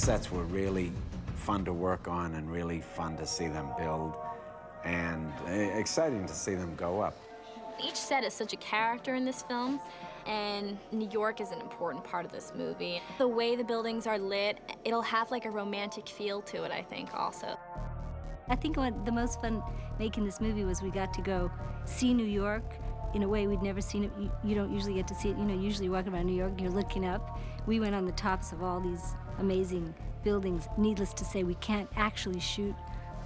sets were really fun to work on and really fun to see them build, and exciting to see them go up. Each set is such a character in this film, and New York is an important part of this movie. The way the buildings are lit, it'll have like a romantic feel to it, I think, also. I think what the most fun making this movie was we got to go see New York in a way we'd never seen it. You don't usually get to see it. You know, usually you're walking around New York and you're looking up. We went on the tops of all these amazing buildings. Needless to say, we can't actually shoot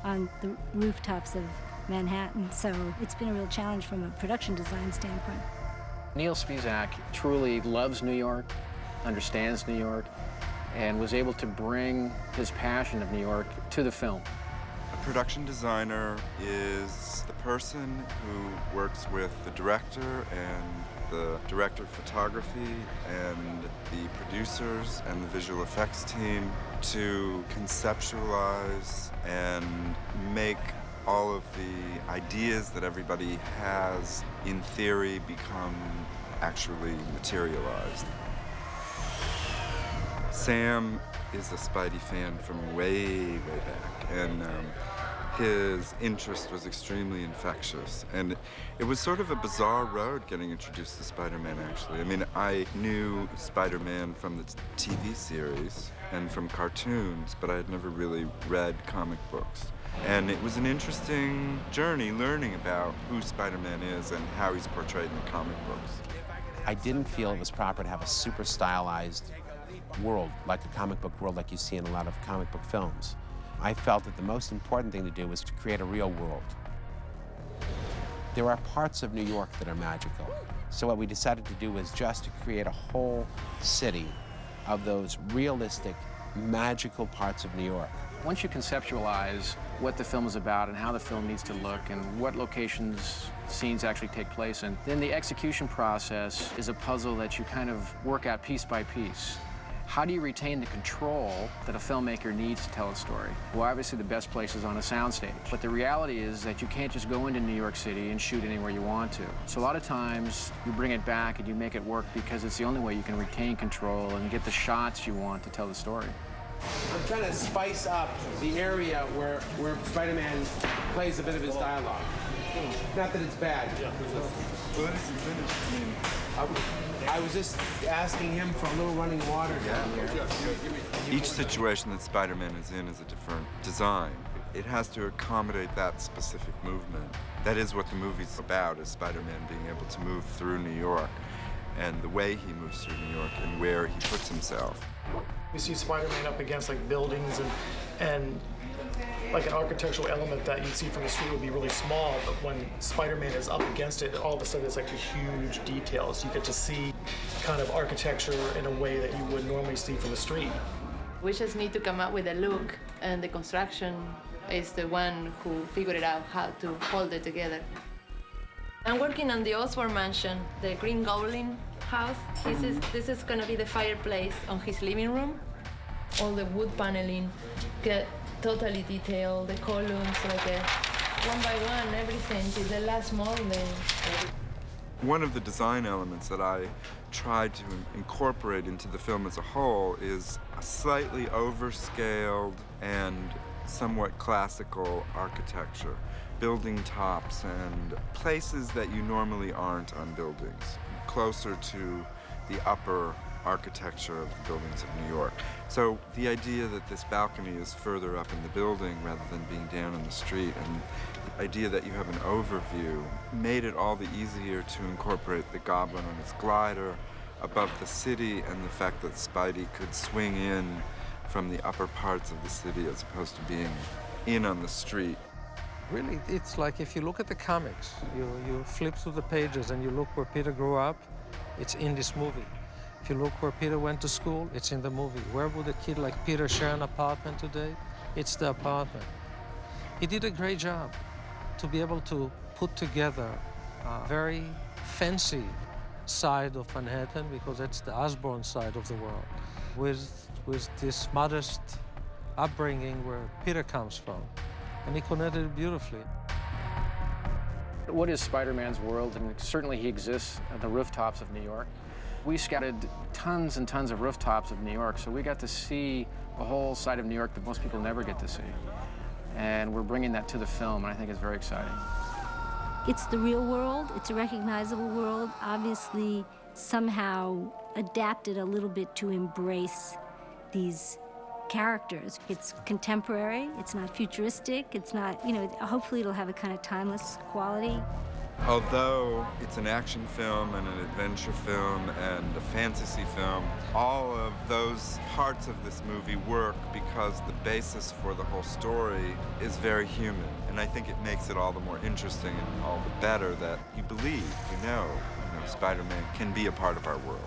on the rooftops of Manhattan, so it's been a real challenge from a production design standpoint. Neil Spisak truly loves New York, understands New York, and was able to bring his passion of New York to the film. A production designer is the person who works with the director and the director of photography and the producers and the visual effects team to conceptualize and make all of the ideas that everybody has in theory become actually materialized. Sam is a Spidey fan from way back, and his interest was extremely infectious. And it was sort of a bizarre road getting introduced to Spider-Man, actually. I mean, I knew Spider-Man from the TV series and from cartoons, but I had never really read comic books. And it was an interesting journey learning about who Spider-Man is and how he's portrayed in the comic books. I didn't feel it was proper to have a super stylized world, like a comic book world like you see in a lot of comic book films. I felt that the most important thing to do was to create a real world. There are parts of New York that are magical. So what we decided to do was just to create a whole city of those realistic, magical parts of New York. Once you conceptualize what the film is about and how the film needs to look and what locations, scenes actually take place in, then the execution process is a puzzle that you kind of work out piece by piece. How do you retain the control that a filmmaker needs to tell a story? Well, obviously the best place is on a soundstage, but the reality is that you can't just go into New York City and shoot anywhere you want to. So a lot of times you bring it back and you make it work because it's the only way you can retain control and get the shots you want to tell the story. I'm trying to spice up the area where Spider-Man plays a bit of his dialogue. Not that it's bad. Well, that isn't finished. I mean, I was just asking him for a little running water down here. each situation that Spider-Man is in is a different design. It has to accommodate that specific movement. That is what the movie's about, is Spider-Man being able to move through New York and the way he moves through New York and where he puts himself. We see Spider-Man up against like buildings and like an architectural element that you'd see from the street would be really small, but when Spider-Man is up against it, all of a sudden it's like a huge detail. So you get to see kind of architecture in a way that you would normally see from the street. We just need to come up with a look, and the construction is the one who figured out how to hold it together. I'm working on the Osborn mansion, the Green Goblin house. This is gonna be the fireplace on his living room. All the wood paneling get totally detailed, the columns, like one by one, everything, to the last molding. One of the design elements that I tried to incorporate into the film as a whole is a slightly overscaled and somewhat classical architecture. Building tops and places that you normally aren't on buildings, closer to the upper architecture of the buildings of New York. So the idea that this balcony is further up in the building rather than being down in the street, and the idea that you have an overview made it all the easier to incorporate the Goblin on its glider above the city, and the fact that Spidey could swing in from the upper parts of the city as opposed to being in on the street. Really, it's like if you look at the comics, you flip through the pages and you look where Peter grew up, it's in this movie. If you look where Peter went to school, it's in the movie. Where would a kid like Peter share an apartment today? It's the apartment. He did a great job to be able to put together a very fancy side of Manhattan, because it's the Osborn side of the world, with this modest upbringing where Peter comes from. And he connected it beautifully. What is Spider-Man's world? And certainly he exists at the rooftops of New York. We scouted tons and tons of rooftops of New York, so we got to see a whole side of New York that most people never get to see. And we're bringing that to the film, and I think it's very exciting. It's the real world. It's a recognizable world, obviously somehow adapted a little bit to embrace these characters. It's contemporary, it's not futuristic, it's not, hopefully it'll have a kind of timeless quality. Although it's an action film and an adventure film and a fantasy film, all of those parts of this movie work because the basis for the whole story is very human. And I think it makes it all the more interesting and all the better that you believe, Spider-Man can be a part of our world.